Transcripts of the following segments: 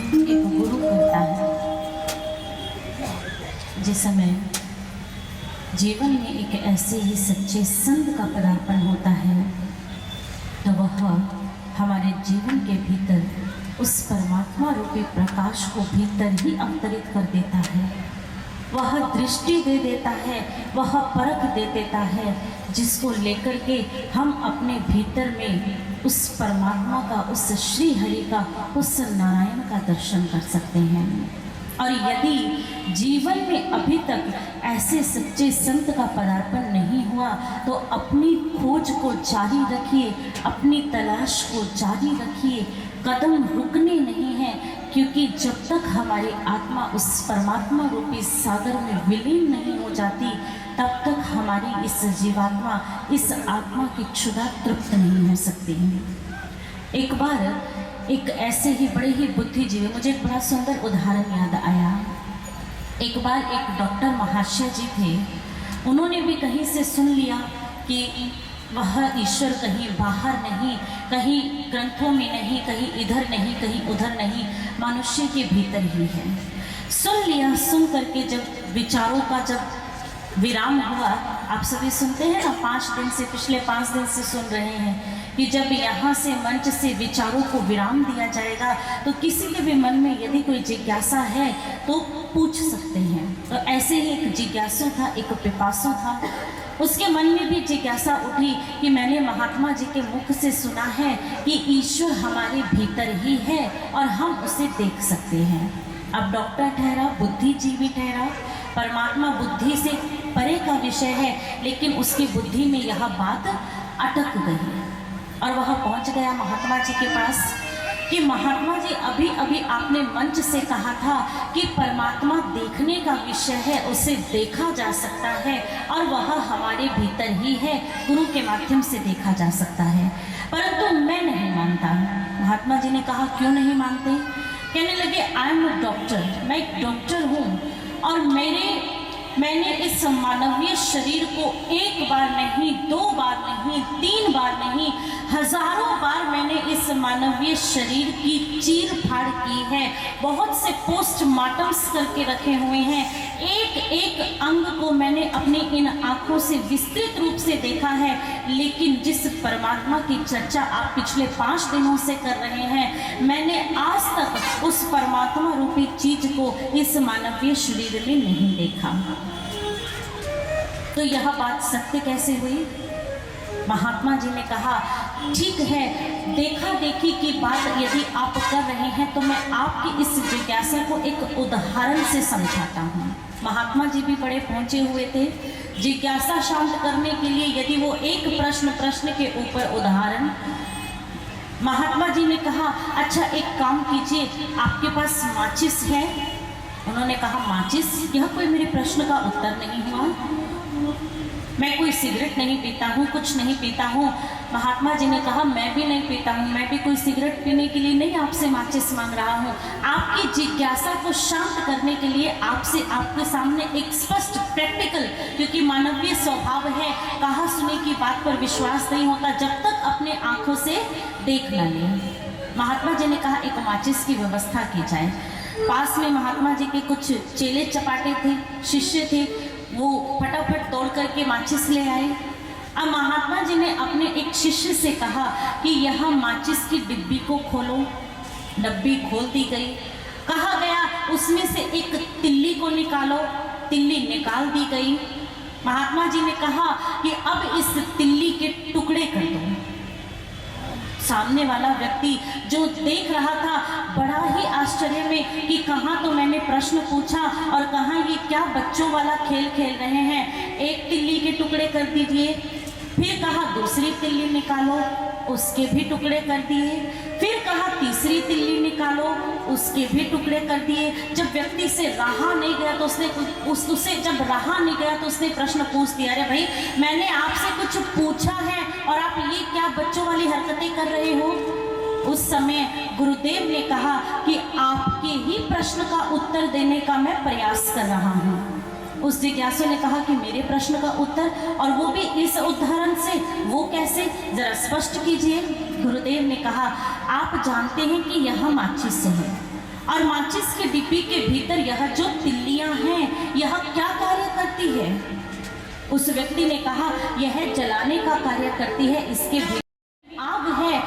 एक गुरु करता है। जिस समय जीवन में एक ऐसे ही सच्चे संत का पदार्पण होता है तो वह हमारे जीवन के भीतर उस परमात्मा रूपी प्रकाश को भीतर ही अवतरित कर देता है। वह दृष्टि दे देता है, वह परख दे देता है, जिसको लेकर के हम अपने भीतर में उस परमात्मा का, उस श्री हरि का, उस नारायण का दर्शन कर सकते हैं। और यदि जीवन में अभी तक ऐसे सच्चे संत का पदार्पण नहीं हुआ तो अपनी खोज को जारी रखिए, अपनी तलाश को जारी रखिए, कदम रुकने नहीं हैं, क्योंकि जब तक हमारी आत्मा उस परमात्मा रूपी सागर में विलीन नहीं हो जाती तब तक हमारी इस जीवात्मा, इस आत्मा की क्षुधा तृप्त नहीं हो सकती है। एक बार एक ऐसे ही बड़े ही बुद्धिजीवी, मुझे एक बड़ा सुंदर उदाहरण याद आया। एक बार एक डॉक्टर महाशय जी थे, उन्होंने भी कहीं से सुन लिया कि वह ईश्वर कहीं बाहर नहीं, कहीं ग्रंथों में नहीं, कहीं इधर नहीं, कहीं उधर नहीं, मनुष्य के भीतर ही है। सुन लिया, सुन करके जब विचारों का जब विराम हुआ, आप सभी सुनते हैं ना, 5 दिन से, पिछले 5 दिन से सुन रहे हैं कि जब यहाँ से मंच से विचारों को विराम दिया जाएगा तो किसी के भी मन में यदि कोई जिज्ञासा है तो पूछ सकते हैं। तो ऐसे ही एक जिज्ञासु था, एक पिपासु था, उसके मन में भी जिज्ञासा उठी कि मैंने महात्मा जी के मुख से सुना है कि ईश्वर हमारे भीतर ही है और हम उसे देख सकते हैं। अब डॉक्टर ठहरा, बुद्धिजीवी ठहरा, परमात्मा बुद्धि से परे का विषय है, लेकिन उसकी बुद्धि में यह बात अटक गई और वह पहुंच गया महात्मा जी के पास कि महात्मा जी, अभी अभी आपने मंच से कहा था कि परमात्मा देखने का विषय है, उसे देखा जा सकता है और वह हमारे भीतर ही है, गुरु के माध्यम से देखा जा सकता है, परंतु मैं नहीं मानता। महात्मा जी ने कहा, क्यों नहीं मानते? कहने लगे, आई एम अ डॉक्टर, मैं एक डॉक्टर हूँ और मैंने इस मानवीय शरीर को 1 बार नहीं, 2 बार नहीं, 3 बार नहीं, हजारों बार मैंने इस मानवीय शरीर की चीर फाड़ की है, बहुत से पोस्टमार्टम्स करके रखे हुए हैं, एक एक अंग को मैंने अपनी इन आंखों से विस्तृत रूप से देखा है, लेकिन जिस परमात्मा की चर्चा आप पिछले 5 दिनों से कर रहे हैं, मैंने आज तक उस परमात्मा रूपी चीज को इस मानवीय शरीर में नहीं देखा। तो यह बात सत्य कैसे हुई? महात्मा जी ने कहा, ठीक है, देखा देखी की बात यदि आप कर रहे हैं तो मैं आपकी इस जिज्ञासा को एक उदाहरण से समझाता हूँ। महात्मा जी भी बड़े पहुंचे हुए थे, जिज्ञासा शांत करने के लिए यदि वो एक प्रश्न के ऊपर उदाहरण। महात्मा जी ने कहा, अच्छा एक काम कीजिए, आपके पास माचिस है? उन्होंने कहा, माचिस? यह कोई मेरे प्रश्न का उत्तर नहीं हुआ। मैं कोई सिगरेट नहीं पीता हूँ, कुछ नहीं पीता हूँ। महात्मा जी ने कहा, मैं भी नहीं पीता हूँ, मैं भी कोई सिगरेट पीने के लिए नहीं आपसे माचिस मांग रहा हूँ। आपकी जिज्ञासा को शांत करने के लिए आपसे, आपके सामने एक स्पष्ट प्रैक्टिकल, क्योंकि मानवीय स्वभाव है, कहा सुनी की बात पर विश्वास नहीं होता जब तक अपने आंखों से देख न लें। महात्मा जी ने कहा, एक माचिस की व्यवस्था की जाए। पास में महात्मा जी के कुछ चेले चपाटे थे, शिष्य थे, वो फटाफट तोड़ करके माचिस ले आए। अब महात्मा जी ने अपने एक शिष्य से कहा कि यह माचिस की डिब्बी को खोलो। डब्बी खोल दी गई। कहा गया, उसमें से एक तिल्ली को निकालो। तिल्ली निकाल दी गई। महात्मा जी ने कहा कि अब इस तिल्ली के टुकड़े कर दो। सामने वाला व्यक्ति जो देख रहा था बड़ा ही आश्चर्य में कि कहाँ तो मैंने प्रश्न पूछा और कहाँ ये क्या बच्चों वाला खेल खेल रहे हैं। एक तिल्ली के टुकड़े कर दीजिए, फिर कहा दूसरी तिल्ली निकालो, उसके भी टुकड़े कर दिए, फिर कहा तीसरी तिल्ली निकालो, उसके भी टुकड़े कर दिए। जब व्यक्ति से रहा नहीं गया तो उसने प्रश्न पूछ दिया, अरे भाई, मैंने आपसे कुछ पूछा है और आप ये क्या बच्चों वाली हरकतें कर रहे हो? उस समय गुरुदेव ने कहा कि आपके ही प्रश्न का उत्तर देने का मैं प्रयास कर रहा हूँ। उस जिज्ञासु ने कहा कि मेरे प्रश्न का उत्तर, और वो भी इस उदाहरण से, वो कैसे, जरा स्पष्ट कीजिए। गुरुदेव ने कहा, आप जानते हैं कि यह माचिस है और माचिस के डिब्बी के भीतर यह जो तिल्लियां हैं यह क्या कार्य करती है? उस व्यक्ति ने कहा यह जलाने का कार्य करती है, इसके भीतर आग है।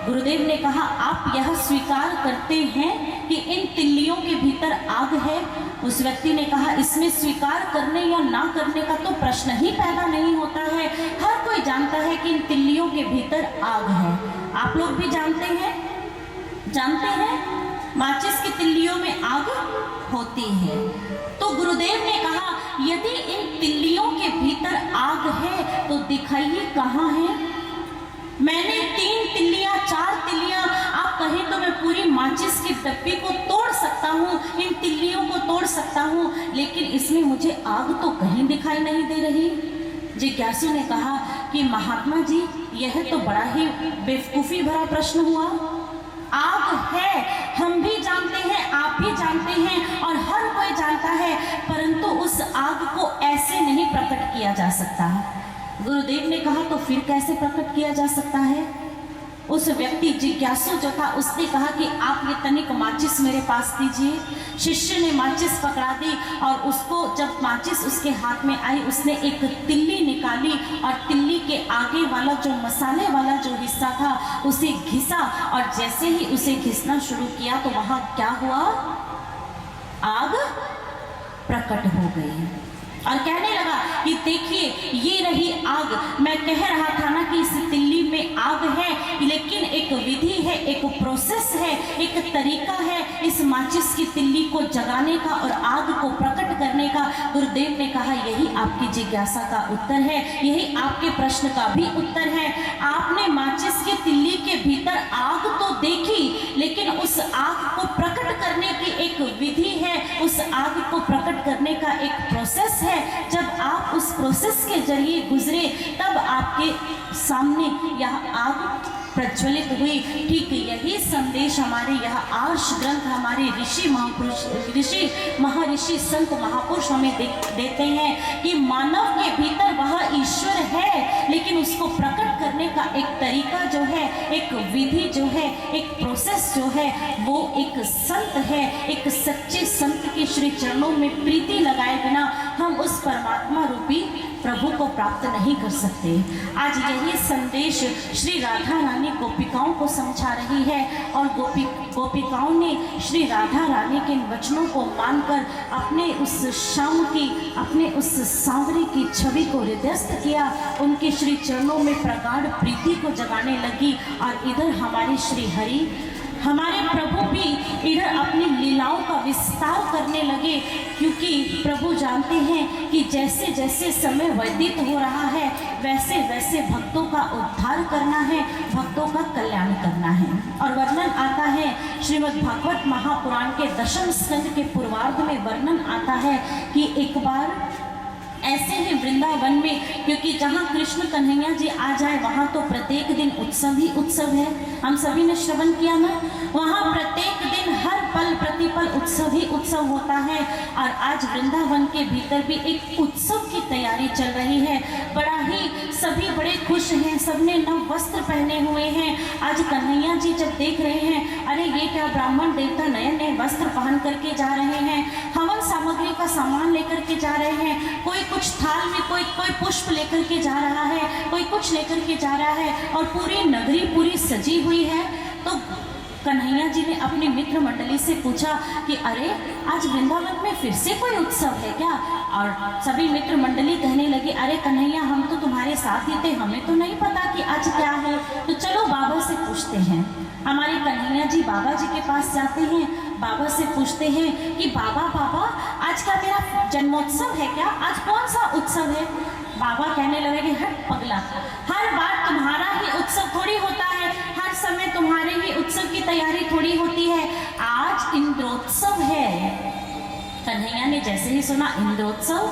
गुरुदेव ने कहा आप यह स्वीकार करते हैं कि इन तिल्लियों के भीतर आग है? उस व्यक्ति ने कहा इसमें स्वीकार करने या ना करने का तो प्रश्न ही पैदा नहीं होता है, हर कोई जानता है कि इन तिल्लियों के भीतर आग है। आप लोग भी जानते हैं माचिस की तिल्लियों में आग होती है। तो गुरुदेव ने कहा यदि इन तिल्लियों के भीतर आग है तो दिखाइए कहाँ है? मैंने 3 तिल्लियां 4 तिल्लियां, आप कहें तो मैं पूरी माचिस के डब्बे को तोड़ सकता हूँ, इन तिल्लियों को तोड़ सकता हूँ, लेकिन इसमें मुझे आग तो कहीं दिखाई नहीं दे रही। जिज्ञासु ने कहा कि महात्मा जी यह तो बड़ा ही बेवकूफ़ी भरा प्रश्न हुआ। आग है, हम भी जानते हैं, आप भी जानते हैं और हर कोई जानता है, परंतु उस आग को ऐसे नहीं प्रकट किया जा सकता। गुरुदेव ने कहा तो फिर कैसे प्रकट किया जा सकता है? उस व्यक्ति जिज्ञासु जो था उसने कहा कि आप ये तनिक माचिस मेरे पास दीजिए। शिष्य ने माचिस पकड़ा दी और उसको जब माचिस उसके हाथ में आई उसने एक तिल्ली निकाली और तिल्ली के आगे वाला जो मसाले वाला जो हिस्सा था उसे घिसा और जैसे ही उसे घिसना शुरू किया तो वहाँ क्या हुआ? आग प्रकट हो गई और कहने लगा कि देखिए ये रही आग। मैं कह रहा था ना कि इस तिल्ली में आग है, लेकिन एक विधि है, एक प्रोसेस है, एक तरीका है इस माचिस की तिल्ली को जगाने का और आग को प्रकट करने का। गुरुदेव ने कहा यही आपकी जिज्ञासा का उत्तर है, यही आपके प्रश्न का भी उत्तर है। आपने माचिस की तिल्ली के भीतर आग तो देखी, लेकिन उस आग को प्रकट करने की एक विधि है, उस आग को प्रकट करने का एक प्रोसेस है। जब आप उस प्रोसेस के जरिए गुजरे तब आपके सामने यह आग प्रज्वलित हुई। ठीक यही संदेश हमारे यह आर्ष ग्रंथ हमारे महर्षि संत महापुरुष हमें देते हैं कि मानव के भीतर वह ईश्वर है, लेकिन उसको प्रकट करने का एक तरीका जो है, एक विधि जो है, एक प्रोसेस जो है, वो एक संत है। एक सच्चे संत के श्री चरणों में प्रीति लगाए बिना हम उस परमात्मा रूपी प्रभु को प्राप्त नहीं कर सकते। आज यही संदेश श्री राधा रानी गोपिकाओं को समझा रही है और गोपिकाओं ने श्री राधा रानी के वचनों को मानकर अपने उस श्याम की, अपने उस सांवरे की छवि को हृदयस्थ किया, उनके श्री चरणों में प्रगाढ़ प्रीति को जगाने लगी। और इधर हमारे श्री हरि, हमारे प्रभु भी इधर अपनी लीलाओं का विस्तार करने लगे, क्योंकि प्रभु जानते हैं कि जैसे जैसे समय व्यतीत हो रहा है वैसे वैसे भक्तों का उद्धार करना है, भक्तों का कल्याण करना है। और वर्णन आता है श्रीमद् भागवत महापुराण के 10वें स्कंद के पूर्वार्ध में वर्णन आता है कि एक बार ऐसे ही वृंदावन में, क्योंकि जहाँ कृष्ण कन्हैया जी आ जाए वहाँ तो प्रत्येक दिन उत्सव ही उत्सव है, हम सभी ने श्रवण किया ना, वहाँ प्रत्येक दिन हर पल प्रतिपल उत्सव ही उत्सव होता है। और आज वृंदावन के भीतर भी एक उत्सव की तैयारी चल रही है। बड़ा ही सभी बड़े खुश हैं, सबने नव वस्त्र पहने हुए हैं। आज कन्हैया जी जब देख रहे हैं, अरे ये क्या ब्राह्मण देवता नए नए वस्त्र पहन करके जा रहे हैं, हवन सामग्री का सामान लेकर के जा रहे हैं, कोई कुछ थाल में कोई पुष्प लेकर के जा रहा है, कोई कुछ लेकर के जा रहा है और पूरी नगरी पूरी सजी हुई है। तो कन्हैया जी ने अपनी मित्र मंडली से पूछा कि अरे आज वृंदावन में फिर से कोई उत्सव है क्या? और सभी मित्र मंडली कहने लगे अरे कन्हैया हम तो तुम्हारे साथ ही थे, हमें तो नहीं पता कि आज क्या है, तो चलो बाबा से पूछते हैं। हमारे कन्हैया जी बाबा जी के पास जाते हैं, बाबा से पूछते हैं कि बाबा आज का मेरा जन्मोत्सव है क्या, आज कौन सा उत्सव है? बाबा कहने लगे कि हट पगला, हर बार तुम्हारा ही उत्सव थोड़ी होता है, हर समय तुम्हारे ही उत्सव की तैयारी थोड़ी होती है, आज इंद्रोत्सव है। कन्हैया ने जैसे ही सुना इंद्रोत्सव,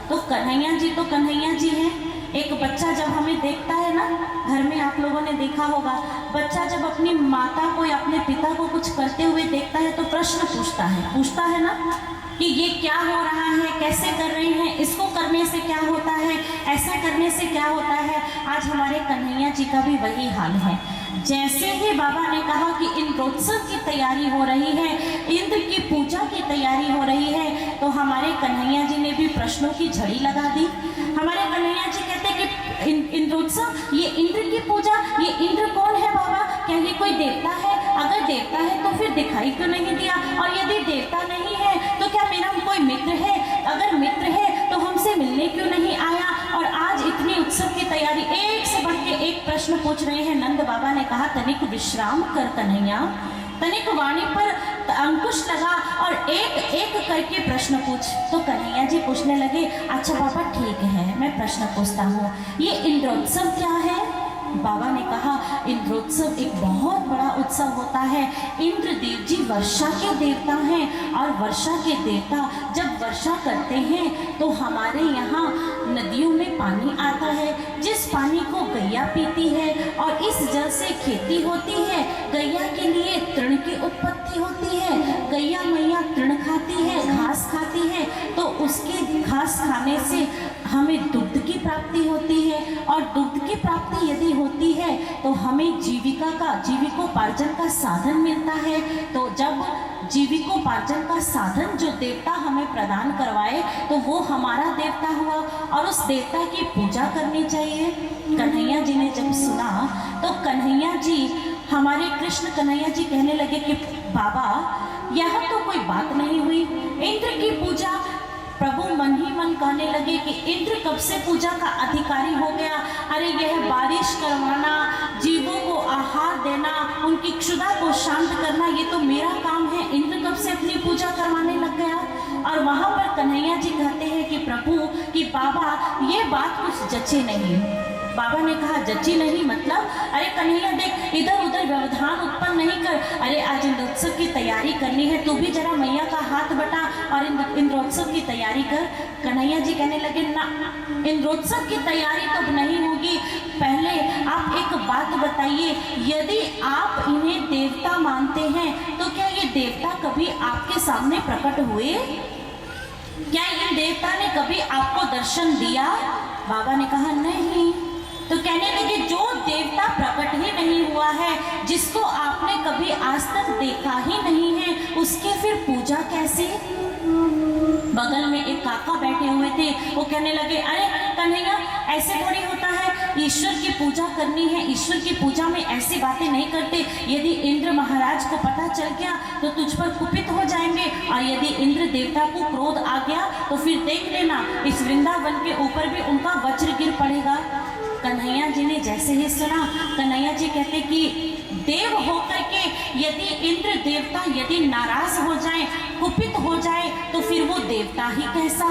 तो कन्हैया जी हैं। एक बच्चा जब हमें देखता है ना, घर में आप लोगों ने देखा होगा, बच्चा जब अपनी माता को या अपने पिता को कुछ करते हुए देखता है तो प्रश्न पूछता है ना कि ये क्या हो रहा है, कैसे कर रहे हैं, इसको करने से क्या होता है, ऐसा करने से क्या होता है। आज हमारे कन्हैया जी का भी वही हाल है। जैसे ही बाबा ने कहा कि इंद्रोत्सव की तैयारी हो रही है, इंद्र की पूजा की तैयारी हो रही है। तो हमारे कन्हैया जी ने भी प्रश्नों की झड़ी लगा दी। हमारे कन्हैया जी कहते कि इंद्रोत्सव, ये इंद्र की पूजा, ये इंद्र कौन है बाबा? क्या ये कोई देवता है? अगर देवता है तो फिर दिखाई क्यों नहीं दिया? और यदि देवता नहीं है तो क्या मेरा कोई मित्र है? अगर मित्र है तो हमसे मिलने क्यों नहीं आया? और आज इतनी उत्सव की तैयारी, एक से बढ़ के एक प्रश्न पूछ रहे हैं। नंद बाबा ने कहा तनिक विश्राम कर कन्हैया, तनिक वाणी पर अंकुश लगा और एक एक करके प्रश्न पूछ। तो कन्हैया जी पूछने लगे, अच्छा बाबा ठीक है, मैं प्रश्न पूछता हूँ, ये इंद्रोत्सव क्या है? बाबा ने कहा इंद्रोत्सव एक बहुत बड़ा उत्सव होता है। इंद्र देव जी वर्षा के देवता हैं और वर्षा के देवता जब वर्षा करते हैं तो हमारे यहाँ नदियों में पानी आता है, जिस पानी को गैया पीती है और इस जल से खेती होती है। गैया के लिए तृण की उत्पत्ति होती है, गैया मैया तृण खाती है, घास खाती है, तो उसके घास खाने से हमें दुग्ध की प्राप्ति होती है और दुग्ध की प्राप्ति यदि होती है तो हमें जीविकोपार्जन का साधन मिलता है। तो जब जीविकोपार्जन का साधन जो देवता हमें प्रदान करवाए तो वो हमारा देवता हुआ और उस देवता की पूजा करनी चाहिए। कन्हैया जी ने जब सुना तो कन्हैया जी, हमारे कृष्ण कन्हैया जी कहने लगे कि बाबा यह तो कोई बात नहीं हुई, इंद्र की पूजा। प्रभु मन ही मन कहने लगे कि इंद्र कब से पूजा का अधिकारी हो गया? अरे यह बारिश करवाना, जीवों को आहार देना, उनकी क्षुधा को शांत करना, ये तो मेरा काम है। इंद्र कब से अपनी पूजा करवाने लग गया? और वहां पर कन्हैया जी कहते हैं कि प्रभु, कि बाबा ये बात कुछ जचे नहीं। बाबा ने कहा जची नहीं मतलब? अरे कन्हैया देख, इधर उधर व्यवधान उत्पन्न नहीं कर। अरे आज इंद्रोत्सव की तैयारी करनी है, तू भी जरा मैया का हाथ बटा और इंद्रोत्सव की तैयारी कर। कन्हैया जी कहने लगे ना, इंद्रोत्सव की तैयारी तो नहीं होगी, पहले आप एक बात बताइए, यदि आप इन्हें देवता मानते हैं तो क्या ये देवता कभी आपके सामने प्रकट हुए? क्या इन देवता ने कभी आपको दर्शन दिया? बाबा ने कहा नहीं। तो कहने लगे जो देवता प्रकट ही नहीं हुआ है, जिसको आपने कभी आज तक देखा ही नहीं है, उसकी फिर पूजा कैसे? बगल में एक काका बैठे हुए थे, वो कहने लगे अरे कन्हैया ऐसे थोड़ी होता है, ईश्वर की पूजा करनी है, ईश्वर की पूजा में ऐसी बातें नहीं करते। यदि इंद्र महाराज को पता चल गया तो तुझ पर कुपित हो जाएंगे, और यदि इंद्र देवता को क्रोध आ गया तो फिर देख लेना इस वृंदावन के ऊपर भी उनका वज्र गिर पड़ेगा। कन्हैया जी ने जैसे ही सुना, कन्हैया जी कहते कि देव होकर के यदि इंद्र देवता यदि नाराज हो जाए, कुपित हो जाए, तो फिर वो देवता ही कैसा?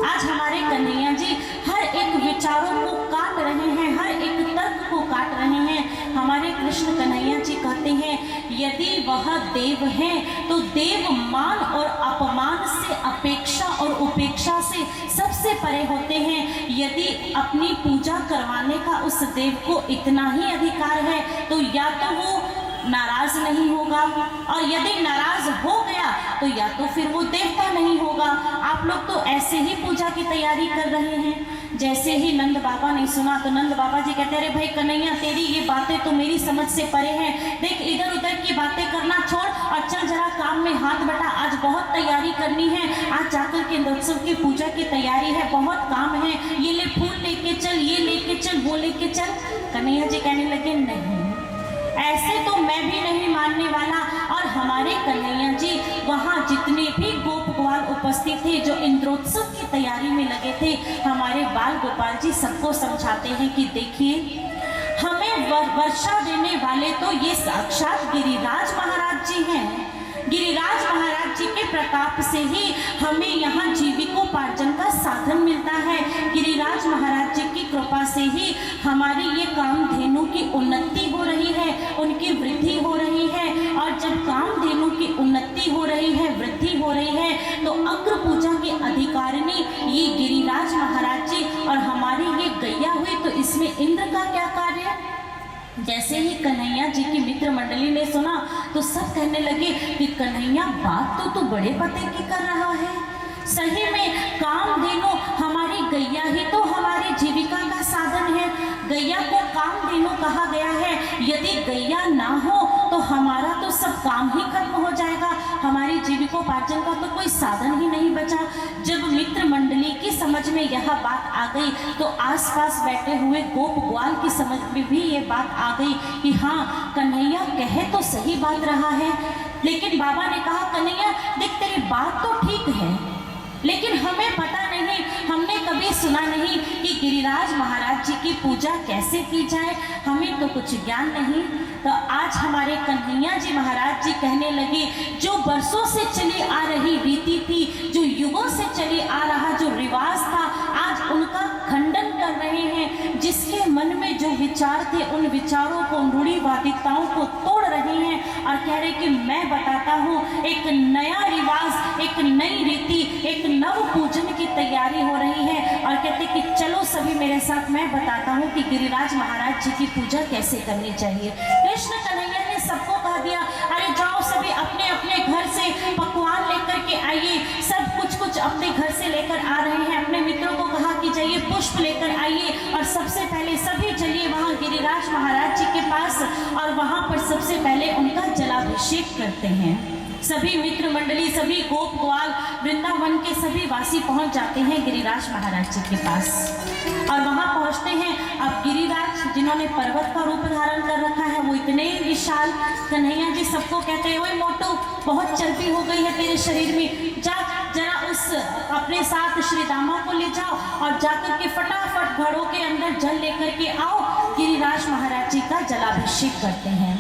आज हमारे कन्हैया जी हर एक विचारों को काट रहे हैं, हर एक तर्क को काट रहे हैं। हमारे कृष्ण कन्हैया जी कहते हैं यदि वह देव है तो देव मान और अपमान से, अपेक्षा और उपेक्षा से सबसे परे होते हैं। यदि अपनी पूजा करवाने का उस देव को इतना ही अधिकार है तो या तो वो नाराज नहीं होगा, और यदि नाराज हो गया तो या तो फिर वो देवता नहीं होगा। आप लोग तो ऐसे ही पूजा की तैयारी कर रहे हैं। जैसे ही नंद बाबा ने सुना तो नंद बाबा जी कहते अरे भाई कन्हैया, तेरी ये बातें तो मेरी समझ से परे हैं। देख इधर उधर की बातें करना छोड़ और चल जरा काम में हाथ बटा। आज बहुत तैयारी करनी है, आज जाकर के इंद्रोत्सव की पूजा की तैयारी है, बहुत काम है, ये ले फूल लेके चल, ये लेके चल, वो लेके चल। कन्हैया जी कहने लगे नहीं, ऐसे तो मैं भी नहीं मानने वाला। और हमारे कन्हैया जी वहाँ जितने भी गोप ग्वाल उपस्थित थे जो इंद्रोत्सव की तैयारी में लगे थे, हमारे बाल गोपाल जी सबको समझाते हैं कि देखिए हमें वर्षा देने वाले तो ये साक्षात गिरिराज महाराज जी हैं। गिरिराज महाराज जी के प्रताप से ही हमें यहाँ जीविकोपार्जन का साधन मिलता है। गिरिराज महाराज जी की कृपा से ही हमारी ये कामधेनु की उन्नति हो रही है, उनकी वृद्धि हो रही है। और जब कामधेनु की उन्नति हो रही है, वृद्धि हो रही है, तो अग्र पूजा की अधिकारिणी ये गिरिराज महाराज जी और हमारी ये गैया हुई, तो इसमें इंद्र का क्या कार्य? जैसे ही कन्हैया जी की मित्र मंडली ने सुना तो सब कहने लगे कि कन्हैया बात तो तू बड़े पते की कर रहा है। सही में कामधेनु हमारी गैया ही तो हमारी जीविका का साधन है। गैया को कामधेनु कहा गया है। यदि गैया ना हो तो हमारा तो सब काम ही खत्म हो जाएगा। हमारी जीविकोपार्जन का तो कोई साधन ही नहीं बचा। जब मित्र मंडली की समझ में यह बात आ गई तो आसपास बैठे हुए गोप ग्वाल की समझ में भी ये बात आ गई कि हाँ, कन्हैया कहे तो सही बात रहा है। लेकिन बाबा ने कहा, कन्हैया देख, तेरी बात तो ठीक है, लेकिन हमें पता नहीं, हमने कभी सुना नहीं कि गिरिराज महाराज जी की पूजा कैसे की जाए, हमें तो कुछ ज्ञान नहीं। तो आज हमारे कन्हैया जी महाराज जी कहने लगे, जो बरसों से चली आ रही रीति थी, जो युगों से चली आ रहा जो रिवाज था, आज उनका खंडन कर रहे हैं। जिसके मन में जो विचार थे, उन विचारों को, रूढ़िवादिताओं को तोड़ रहे हैं और कह रहे कि मैं बताता हूँ, एक नया रिवाज, एक नई रीति, एक नव पूजन की तैयारी हो रही है। और कहते कि चलो सभी मेरे साथ, मैं बताता हूँ कि गिरिराज महाराज जी की पूजा कैसे करनी चाहिए। कृष्ण कन्हैया ने सबको कह दिया, अरे जाओ सभी अपने अपने घर से पकवान लेकर के आइए। सब कुछ अपने घर से लेकर आ रहे हैं। अपने मित्रों को कहा कि जाइए पुष्प लेकर आइए और सबसे पहले सभी चलिए वहाँ गिरिराज महाराज जी के पास और वहाँ पर सबसे पहले उनका जलाभिषेक करते हैं। सभी मित्र मंडली, सभी गोप ग्वाल, वृंदावन के सभी वासी पहुंच जाते हैं गिरिराज महाराज जी के पास और वहां पहुंचते हैं। अब गिरिराज जिन्होंने पर्वत का रूप धारण कर रखा है, वो इतने विशाल, कन्हैया जी सबको कहते हैं, ओए मोटू, बहुत चर्बी हो गई है तेरे शरीर में, जा जरा उस अपने साथ श्री दामा को ले जाओ और जाकर के फटाफट घड़ों के अंदर जल लेकर के आओ। गिरिराज महाराज जी का जलाभिषेक करते हैं।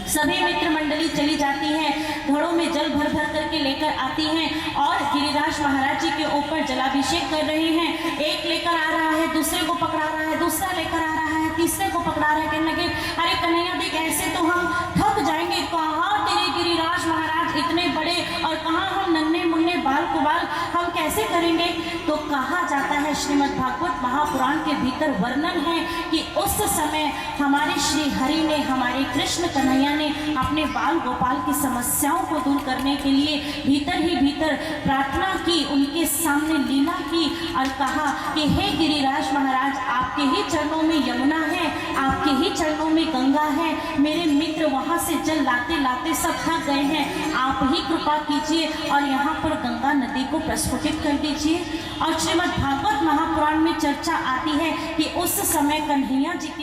सभी मित्र मंडली चली जाती है, घड़ों में जल भर भर करके लेकर आती हैं और गिरिराज महाराज जी के ऊपर जलाभिषेक कर रहे हैं। एक लेकर आ रहा है, दूसरे को पकड़ा रहा है, दूसरा लेकर आ रहा है, तीसरे को पकड़ा रहा है। कहने लगे, अरे कन्हैया देख, ऐसे तो हम थक जाएंगे, कहाँ तेरे गिरिराज महाराज इतने बड़े और कहाँ हम नन्हे मुन्ने बाल कुबाल, हम कैसे करेंगे। तो कहा जाता है, श्रीमद् भागवत महापुराण के भीतर वर्णन है कि उस समय हमारे श्री हरि ने, हमारे कृष्ण कन्हैया ने अपने बाल गोपाल की समस्याओं को दूर करने के लिए भीतर ही भीतर प्रार्थना की, उनके सामने लीला की और कहा कि हे गिरिराज महाराज, आपके ही चरणों में यमुना है, आपके ही चरणों में गंगा है, मेरे मित्र वहाँ से जल लाते लाते सब थक गए हैं, आप ही कृपा कीजिए और यहाँ पर गंगा नदी को प्रस्फुटित कर दीजिए। और श्रीमद् भागवत महापुराण में चर्चा आती है कि उस समय कन्हैया जी की